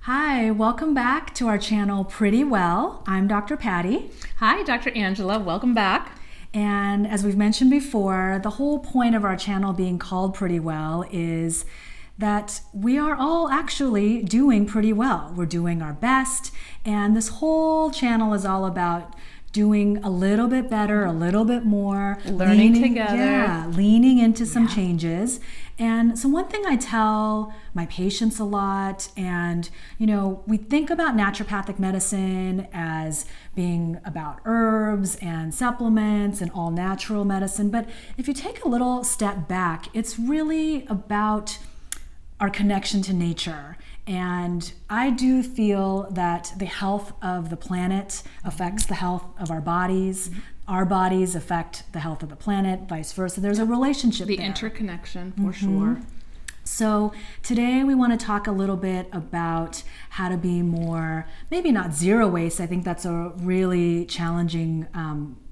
Hi, welcome back to our channel PrettyWell. I'm Dr. Patty. Hi, Dr. Angela. Welcome back. And as we've mentioned before, the whole point of our channel being called PrettyWell is that we are all actually doing pretty well. We're doing our best, and this whole channel is all about doing a little bit better, a little bit more. Learning together. Yeah, leaning into some changes. And so one thing I tell my patients a lot, and we think about naturopathic medicine as being about herbs and supplements and all natural medicine. But if you take a little step back, it's really about our connection to nature. And I do feel that the health of the planet affects the health of our bodies. Our bodies affect the health of the planet, vice versa. There's a relationship there. The interconnection, for sure. So today we want to talk a little bit about how to be more, maybe not zero waste. I think that's a really challenging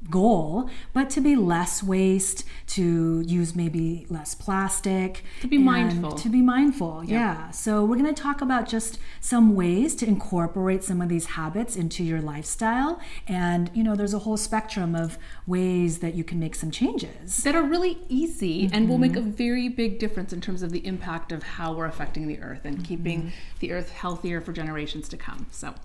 goal, but to be less waste, to use maybe less plastic. To be mindful. To be mindful, yeah. So we're going to talk about just some ways to incorporate some of these habits into your lifestyle. And, there's a whole spectrum of ways that you can make some changes. That are really easy and will make a very big difference in terms of the impact of how we're affecting the earth and keeping the earth healthier for generations to come. So.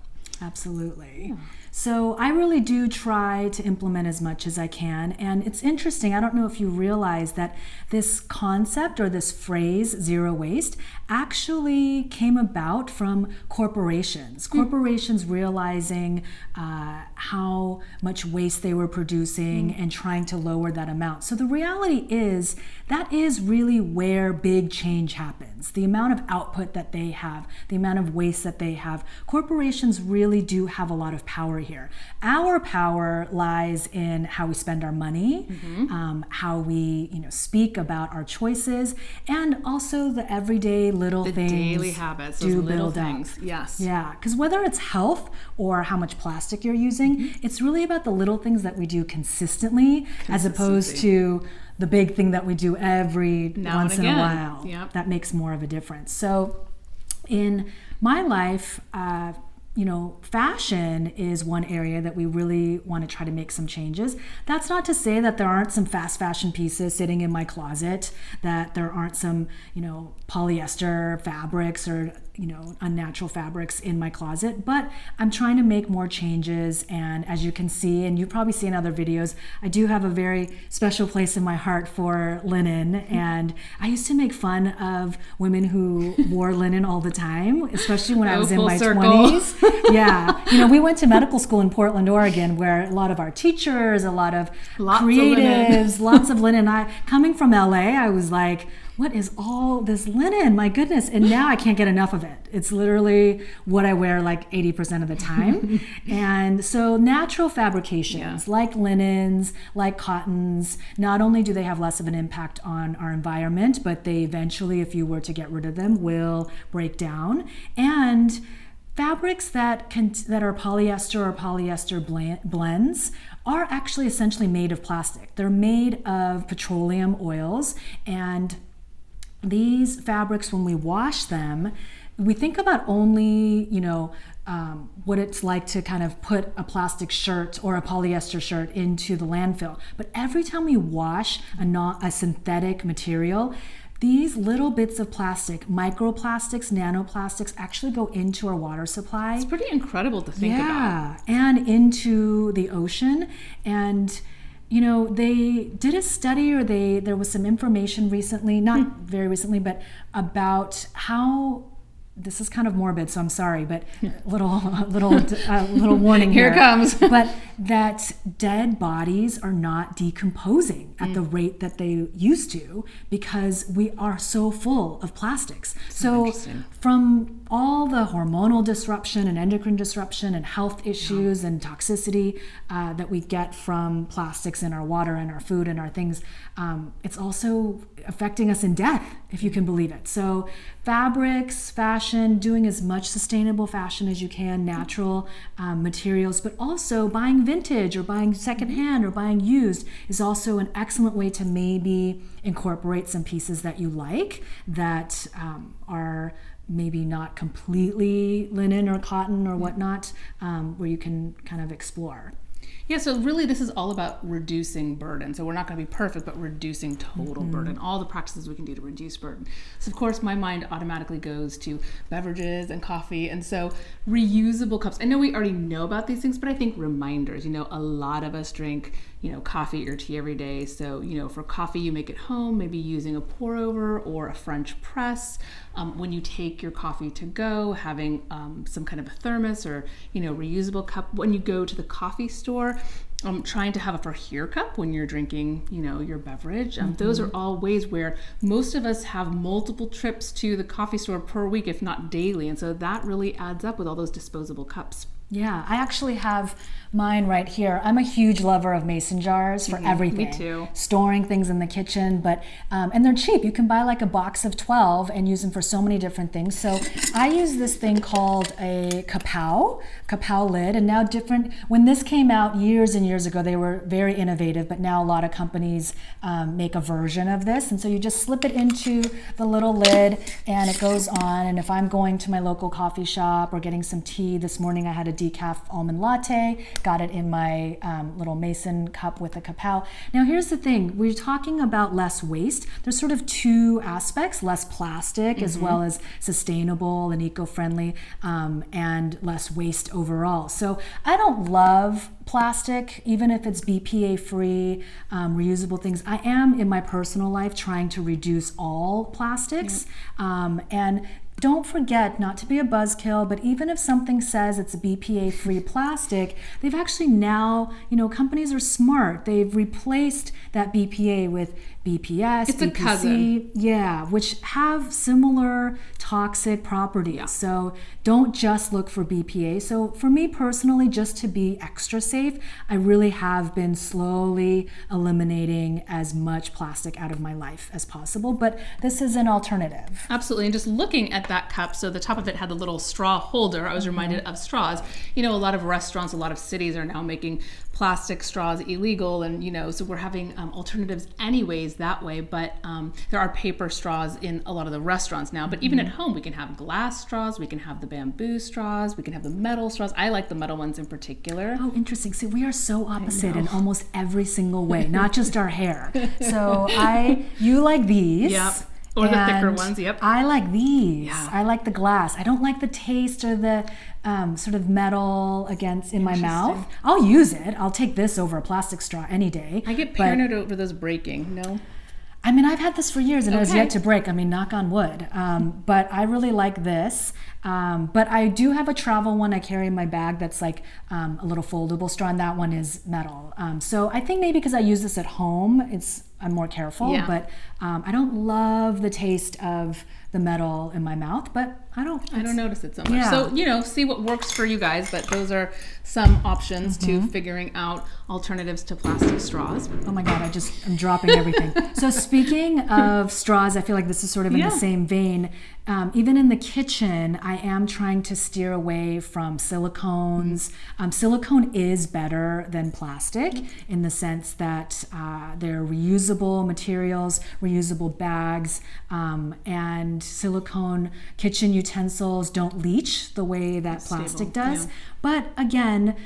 Absolutely. So I really do try to implement as much as I can. And it's interesting, I don't know if you realize that this concept or this phrase, zero waste, actually came about from corporations. Corporations realizing how much waste they were producing and trying to lower that amount. So the reality is that is really where big change happens. The amount of output that they have, the amount of waste that they have. Corporations really do have a lot of power here. Our power lies in how we spend our money, how we speak about our choices, and also the everyday little things. The daily habits, those little things. Yes. Yeah, because whether it's health or how much plastic you're using, it's really about the little things that we do consistently as opposed to the big thing that we do every once in a while. Yep. That makes more of a difference. So in my life, fashion is one area that we really want to try to make some changes. That's not to say that there aren't some fast fashion pieces sitting in my closet, that there aren't some, polyester fabrics or, unnatural fabrics in my closet, but I'm trying to make more changes. And as you can see, and you probably see in other videos, I do have a very special place in my heart for linen. And I used to make fun of women who wore linen all the time, especially when I was in my 20s. Yeah. We went to medical school in Portland, Oregon, where a lot of our teachers, a lot of creatives, lots of linen. Coming from LA, I was like, what is all this linen? My goodness. And now I can't get enough of it. It's literally what I wear like 80% of the time. And so natural fabrications like linens, like cottons, not only do they have less of an impact on our environment, but they eventually, if you were to get rid of them, will break down. And fabrics that are polyester or polyester blends are actually essentially made of plastic. They're made of petroleum oils, and these fabrics, when we wash them, we think about only, what it's like to kind of put a plastic shirt or a polyester shirt into the landfill. But every time we wash a synthetic material, these little bits of plastic, microplastics, nanoplastics, actually go into our water supply. It's pretty incredible to think about. Yeah, and into the ocean. And they did a study, or there was some information recently, not very recently, but about how, this is kind of morbid, so I'm sorry, but little warning here. Here it comes. But that dead bodies are not decomposing at the rate that they used to because we are so full of plastics. So from all the hormonal disruption and endocrine disruption and health issues and toxicity that we get from plastics in our water and our food and our things, it's also affecting us in death, if you can believe it. So fabrics, fashion, doing as much sustainable fashion as you can, natural materials, but also buying vintage or buying secondhand or buying used is also an excellent way to maybe incorporate some pieces that you like that are maybe not completely linen or cotton or whatnot, where you can kind of explore. Yeah, so really this is all about reducing burden. So we're not going to be perfect, but reducing total burden, all the practices we can do to reduce burden. So of course my mind automatically goes to beverages and coffee. And so reusable cups. I know we already know about these things, but I think reminders, a lot of us drink, coffee or tea every day. So, for coffee, you make it home, maybe using a pour over or a French press. When you take your coffee to go, having some kind of a thermos or, reusable cup. When you go to the coffee store, trying to have a for here cup when you're drinking, your beverage. Those are all ways where most of us have multiple trips to the coffee store per week, if not daily. And so that really adds up with all those disposable cups. Yeah, I actually have mine right here. I'm a huge lover of mason jars for everything. Me too. Storing things in the kitchen, but and they're cheap. You can buy like a box of 12 and use them for so many different things. So I use this thing called a kapow lid, and now when this came out years and years ago, they were very innovative, but now a lot of companies make a version of this. And so you just slip it into the little lid and it goes on. And if I'm going to my local coffee shop or getting some tea, this morning I had a decaf almond latte, got it in my little mason cup with a kapow. Now here's the thing, we're talking about less waste. There's sort of two aspects, less plastic as well as sustainable and eco-friendly, and less waste overall. So I don't love plastic, even if it's BPA free, reusable things. I am in my personal life trying to reduce all plastics, and don't forget, not to be a buzzkill, but even if something says it's a BPA-free plastic, they've actually now, companies are smart. They've replaced that BPA with BPS, it's BPC, a cousin. Yeah, which have similar toxic properties. Yeah. So don't just look for BPA. So for me personally, just to be extra safe, I really have been slowly eliminating as much plastic out of my life as possible. But this is an alternative. Absolutely. And just looking at that cup, so the top of it had the little straw holder. I was reminded of straws. A lot of restaurants, a lot of cities are now making plastic straws illegal, and so we're having alternatives anyways that way, but there are paper straws in a lot of the restaurants now, but even at home we can have glass straws, we can have the bamboo straws, we can have the metal straws. I like the metal ones in particular. Oh, interesting. See, we are so opposite in almost every single way, not just our hair. So you like these. Yep. Or the thicker ones, yep. I like these. Yeah. I like the glass. I don't like the taste or the sort of metal in my mouth. I'll use it. I'll take this over a plastic straw any day. I get paranoid over those breaking, no? I mean, I've had this for years and it has yet to break. I mean, knock on wood. But I really like this. But I do have a travel one I carry in my bag that's like a little foldable straw, and that one is metal. So I think maybe because I use this at home, I'm more careful. But I don't love the taste of the metal in my mouth, but I don't notice it so much. Yeah. So, see what works for you guys, but those are some options to figuring out alternatives to plastic straws. Oh my God, I'm dropping everything. So speaking of straws, I feel like this is sort of in the same vein. Even in the kitchen, I am trying to steer away from silicones. Silicone is better than plastic in the sense that they're reusable materials, reusable bags, and silicone kitchen utensils don't leach the way that plastic does. Yeah. But again,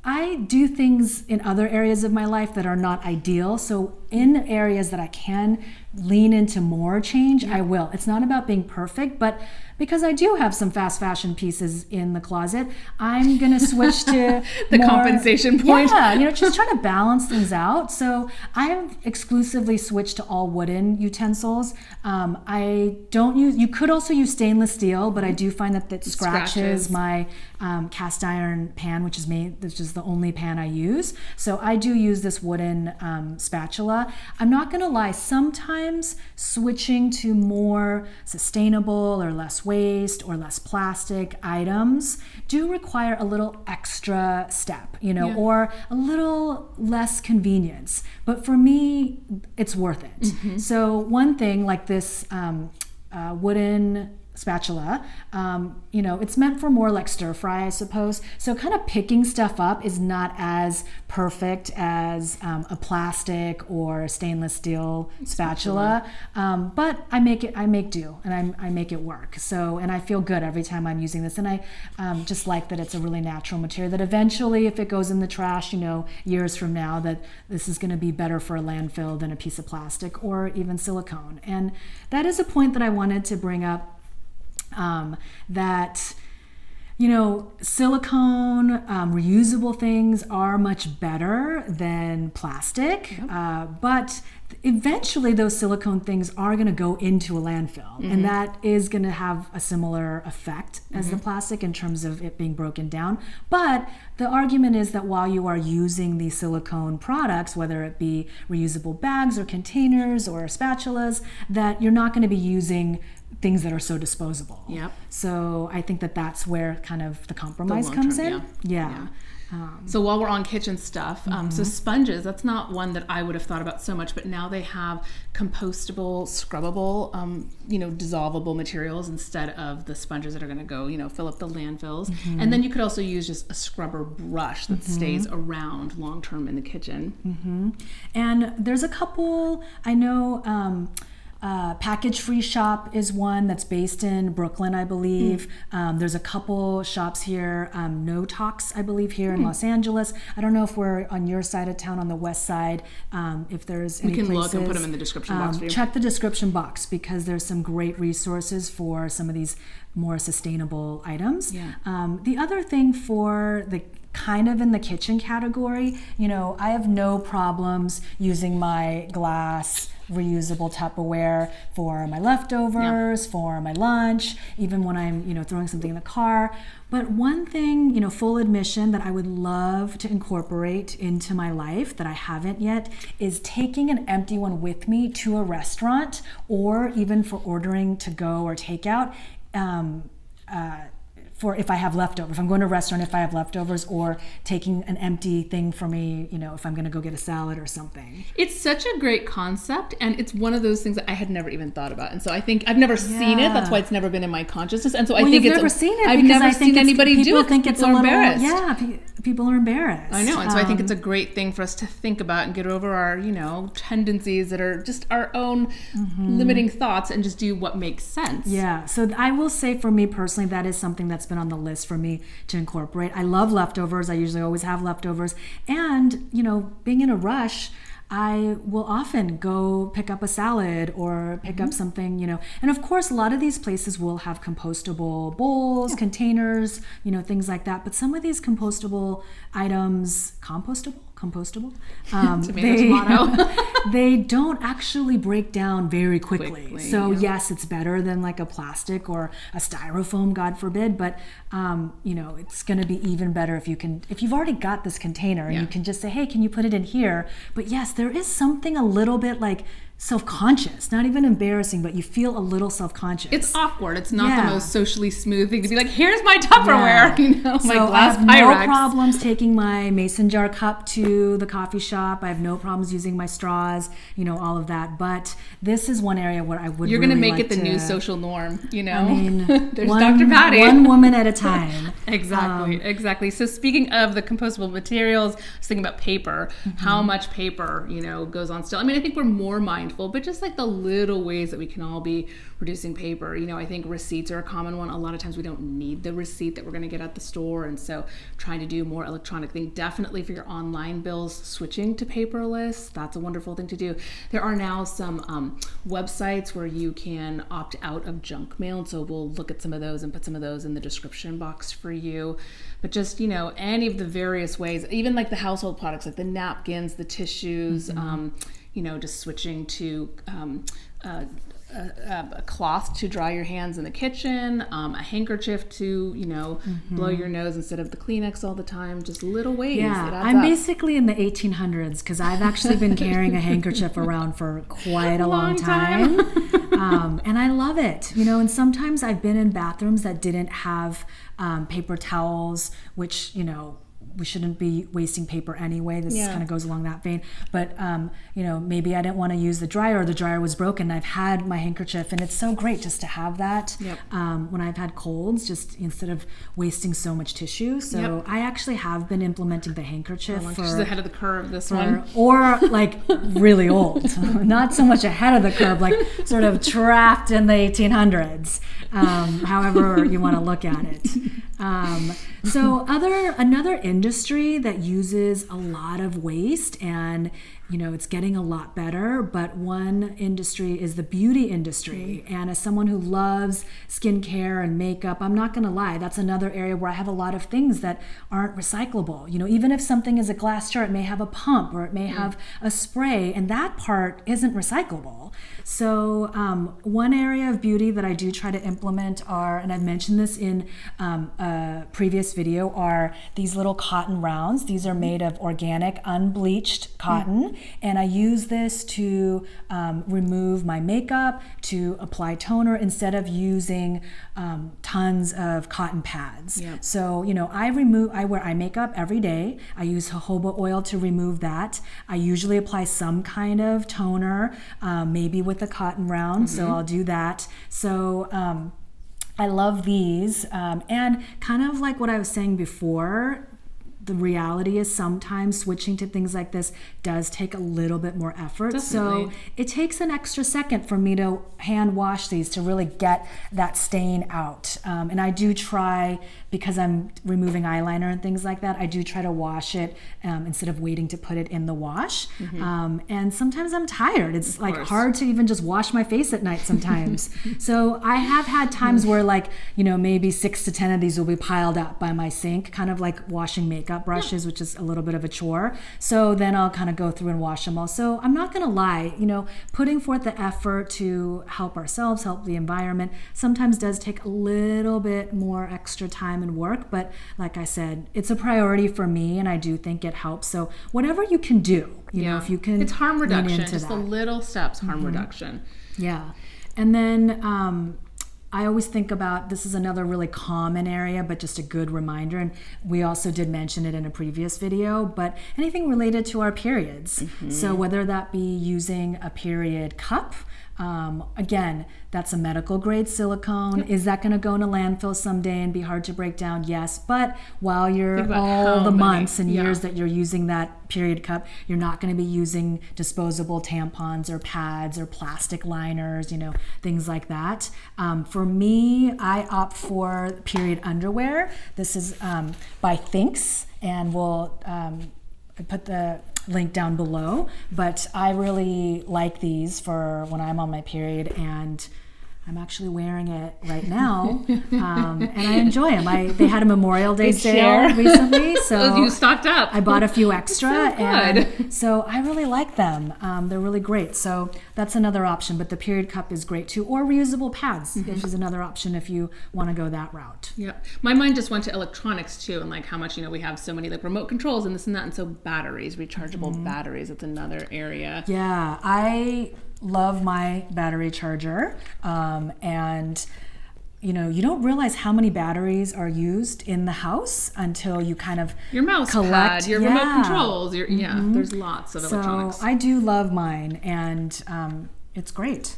I do things in other areas of my life that are not ideal. So in areas that I can lean into more change, I will. It's not about being perfect, but because I do have some fast fashion pieces in the closet, I'm going to switch to the compensation point. Yeah, just trying to balance things out. So I have exclusively switched to all wooden utensils. You could also use stainless steel, but I do find that it scratches my cast iron pan, which is the only pan I use. So I do use this wooden spatula. I'm not going to lie, sometimes switching to more sustainable or less waste or less plastic items do require a little extra step, or a little less convenience. But for me, it's worth it. So one thing like this wooden spatula, it's meant for more like stir fry, I suppose. So kind of picking stuff up is not as perfect as a plastic or stainless steel spatula. But I make do, and I make it work. So, and I feel good every time I'm using this. And I just like that it's a really natural material that eventually, if it goes in the trash, years from now, that this is going to be better for a landfill than a piece of plastic or even silicone. And that is a point that I wanted to bring up. That silicone, reusable things are much better than plastic, but eventually those silicone things are going to go into a landfill, and that is going to have a similar effect as the plastic in terms of it being broken down. But the argument is that while you are using these silicone products, whether it be reusable bags or containers or spatulas, that you're not going to be using things that are so disposable. Yep. So I think that that's where kind of the compromise comes in. Yeah. So while we're on kitchen stuff, so sponges, that's not one that I would have thought about so much, but now they have compostable, scrubbable, dissolvable materials instead of the sponges that are going to go, fill up the landfills. And then you could also use just a scrubber brush that stays around long term in the kitchen. And there's a couple, I know, Package Free Shop is one that's based in Brooklyn, I believe. There's a couple shops here, No Tox, I believe, here in Los Angeles. I don't know if we're on your side of town, on the west side, if there's any places. We can look and put them in the description box for you. Check the description box, because there's some great resources for some of these more sustainable items. The other thing for the kind of in the kitchen category, I have no problems using my glass reusable Tupperware for my leftovers, for my lunch, even when I'm, throwing something in the car. But one thing, full admission, that I would love to incorporate into my life that I haven't yet is taking an empty one with me to a restaurant, or even for ordering to go or takeout. For if I have leftovers, if I'm going to a restaurant, if I have leftovers, or taking an empty thing for me, if I'm going to go get a salad or something. It's such a great concept, and it's one of those things that I had never even thought about. And so I think I've never seen it. That's why it's never been in my consciousness. And so I think you've never seen it. I've never seen anybody do it. Think it's a little embarrassed. Yeah, people are embarrassed. I know, and so I think it's a great thing for us to think about and get over our, tendencies that are just our own limiting thoughts, and just do what makes sense. Yeah. So I will say, for me personally, that is something that's been on the list for me to incorporate. I love leftovers. I usually always have leftovers. And, being in a rush, I will often go pick up a salad or pick up something, and of course a lot of these places will have compostable bowls, containers, things like that. But some of these compostable items, compostable, they don't actually break down very quickly. So yes, it's better than like a plastic or a styrofoam, God forbid, but it's going to be even better if you've already got this container and you can just say, hey, can you put it in here? But yes, there is something a little bit like self-conscious, not even embarrassing, but you feel a little self-conscious. It's awkward. It's not the most socially smooth thing to be like, here's my Tupperware, so my glass I have Pyrex. no problems taking my mason jar cup to the coffee shop. I have no problems using my straws, all of that. But this is one area where I would You're really going to make like it the new social norm, I mean, There's Dr. Patty. One woman at a time. Exactly. So speaking of the compostable materials, I was thinking about paper. How much paper, goes on still. I mean, I think we're more mindful, but just like the little ways that we can all be reducing paper. I think receipts are a common one. A lot of times we don't need the receipt that we're going to get at the store, and so trying to do more electronic thing. Definitely for your online bills, switching to paperless, that's a wonderful thing to do. There are now some websites where you can opt out of junk mail, and so we'll look at some of those and put some of those in the description box for you. But just, any of the various ways, even like the household products, like the napkins, the tissues, just switching to a cloth to dry your hands in the kitchen, a handkerchief to, blow your nose instead of the Kleenex all the time. Just little ways. Yeah, I'm basically in the 1800s, because I've actually been carrying a handkerchief around for quite a long time. And I love it. And sometimes I've been in bathrooms that didn't have paper towels, which, we shouldn't be wasting paper anyway. This kind of goes along that vein. But, you know, maybe I didn't want to use the dryer, or the dryer was broken. I've had my handkerchief, and it's so great just to have that when I've had colds, just instead of wasting so much tissue. So I actually have been implementing the handkerchief She's ahead of the curve, this one. Or like really old. Not so much ahead of the curve, like sort of trapped in the 1800s, however you want to look at it. So another industry that uses a lot of waste, and you know, it's getting a lot better, but one industry is the beauty industry. And as someone who loves skincare and makeup, I'm not gonna lie, that's another area where I have a lot of things that aren't recyclable. You know, even if something is a glass jar, it may have a pump, or it may have a spray, and that part isn't recyclable. So one area of beauty that I do try to implement are, and I've mentioned this in a previous video, are these little cotton rounds. These are made of organic, unbleached cotton. And I use this to remove my makeup, to apply toner, instead of using tons of cotton pads. So, you know, I wear eye makeup every day. I use jojoba oil to remove that. I usually apply some kind of toner, maybe with a cotton round, so I'll do that. So I love these, and kind of like what I was saying before, the reality is sometimes switching to things like this does take a little bit more effort. Definitely. So it takes an extra second for me to hand wash these to really get that stain out. And I do try, because I'm removing eyeliner and things like that, I do try to wash it instead of waiting to put it in the wash. And sometimes I'm tired. It's like hard to even just wash my face at night sometimes. So I have had times where, like, you know, maybe 6 to 10 of these will be piled up by my sink, kind of like washing makeup brushes, which is a little bit of a chore. So then I'll kind of go through and wash them all. So I'm not gonna lie, you know, putting forth the effort to help ourselves, help the environment, sometimes does take a little bit more extra time and work. But like I said, it's a priority for me, and I do think it helps. So whatever you can do, you know, if you can, it's harm reduction, just that. the little steps, harm reduction. Yeah. And then I always think about, this is another really common area, but just a good reminder, and we also did mention it in a previous video, but anything related to our periods. So whether that be using a period cup, again, that's a medical grade silicone. Is that going to go in a landfill someday and be hard to break down? Yes. But while you're all the months and years that you're using that period cup, you're not going to be using disposable tampons or pads or plastic liners, you know, things like that. For me, I opt for period underwear. This is by Thinks, and we'll put the link down below, but I really like these for when I'm on my period, and I'm actually wearing it right now, and I enjoy them. They had a Memorial Day sale recently, so you stocked up. I bought a few extra, and so I really like them. They're really great. So that's another option, but the period cup is great too, or reusable pads, which is another option if you want to go that route. Yeah, my mind just went to electronics too, and like how much, you know, we have so many like remote controls and this and that, and so batteries, rechargeable batteries, it's another area. Yeah, I love my battery charger, and you know, you don't realize how many batteries are used in the house until you kind of your mouse collect pad, your remote controls, your there's lots of electronics. So I do love mine, and it's great,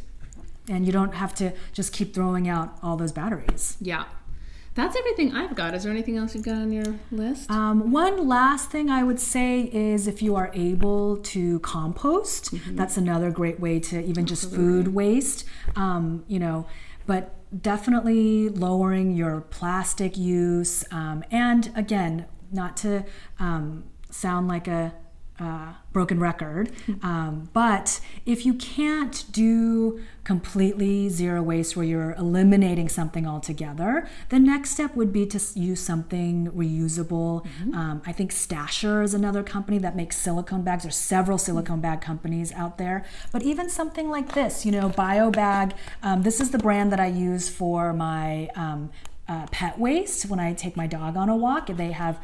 and you don't have to just keep throwing out all those batteries. Yeah. That's everything I've got. Is there anything else you've got on your list? One last thing I would say is, if you are able to compost, that's another great way to even just food waste, you know, but definitely lowering your plastic use. And again, not to sound like a broken record, but if you can't do completely zero waste where you're eliminating something altogether, the next step would be to use something reusable. I think Stasher is another company that makes silicone bags. There's several silicone bag companies out there, but even something like this, you know, BioBag, this is the brand that I use for my pet waste when I take my dog on a walk. They have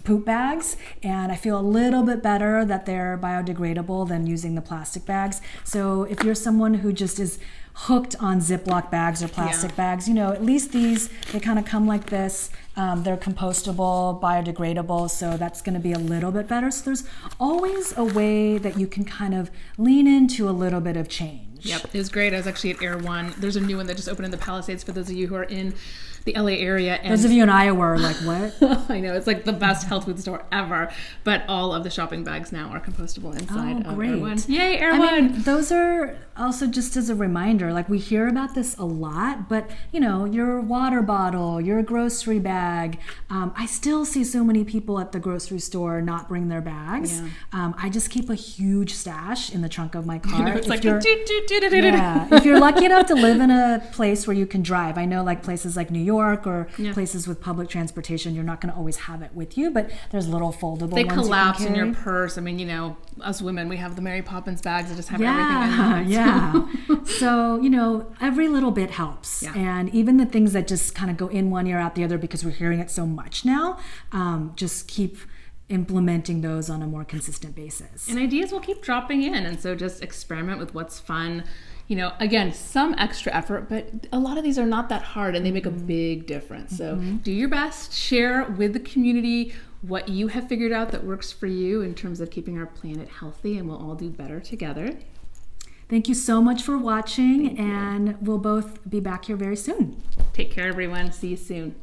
poop bags, and I feel a little bit better that they're biodegradable than using the plastic bags. So if you're someone who just is hooked on Ziploc bags or plastic bags. You know, at least these, they kind of come like this. They're compostable, biodegradable, so that's going to be a little bit better. So there's always a way that you can kind of lean into a little bit of change. Yep, it was great. I was actually at Air One. There's a new one that just opened in the Palisades for those of you who are in the LA area. And those of you in Iowa are like, what? I know, it's like the best health food store ever. But all of the shopping bags now are compostable inside of Air One. Yay, Air One! I mean, those are also just as a reminder, like we hear about this a lot, but you know, your water bottle, your grocery bag, I still see so many people at the grocery store not bring their bags. Yeah. I just keep a huge stash in the trunk of my car. It's like if you're lucky enough to live in a place where you can drive, I know like places like New York or places with public transportation, you're not going to always have it with you, but there's little foldable they ones collapse you can in carry. your purse. I mean, you know, us women, we have the Mary Poppins bags that just have everything in them. Yeah. So, you know, every little bit helps. Yeah. And even the things that just kind of go in one ear out the other because we're hearing it so much now, just keep implementing those on a more consistent basis. And ideas will keep dropping in. And so just experiment with what's fun. You know, again, some extra effort, but a lot of these are not that hard and they make a big difference. So do your best, share with the community what you have figured out that works for you in terms of keeping our planet healthy, and we'll all do better together. Thank you so much for watching, and we'll both be back here very soon. Take care, everyone. See you soon.